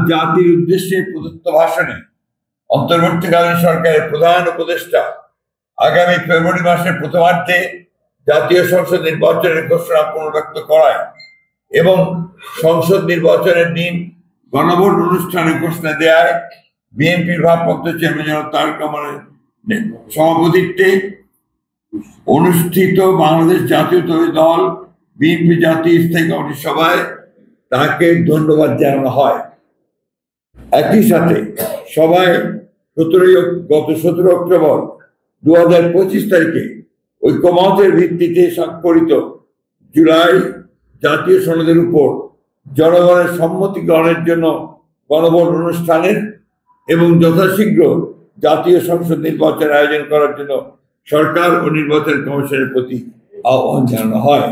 জাতির উদ্দেশ্যে প্রদত্ত ভাষণে অন্তর্বর্তীকালীন সরকারের প্রধান উপদেষ্টা আগামী ফেব্রুয়ারি মাসের প্রথমার্ধে জাতীয় সংসদ নির্বাচনের ঘোষণা পুনর্ব্যক্ত করায় এবং সংসদ নির্বাচনের দিন গণভোট অনুষ্ঠানের ঘোষণা দেয় বিএনপির ভারপ্রাপ্ত চেয়ারম্যান জনাব তারেক রহমানের সভাপতিত্বে অনুষ্ঠিত বাংলাদেশ জাতীয়তাবাদী দল বিএনপি জাতীয় স্থায়ী কমিটির সভায় তাকে ধন্যবাদ জানানো হয়। একই সাথে সভায় গত 17 অক্টোবর 2025 তারিখে ঐকমত্যের ভিত্তিতে স্বাক্ষরিত জুলাই জাতীয় সনদের উপর জনগণের সম্মতি গ্রহণের জন্য গণভোট অনুষ্ঠানের এবং যথাশীঘ্র জাতীয় সংসদ নির্বাচন আয়োজন করার জন্য সরকার ও নির্বাচন কমিশনের প্রতি আহ্বান জানানো হয়।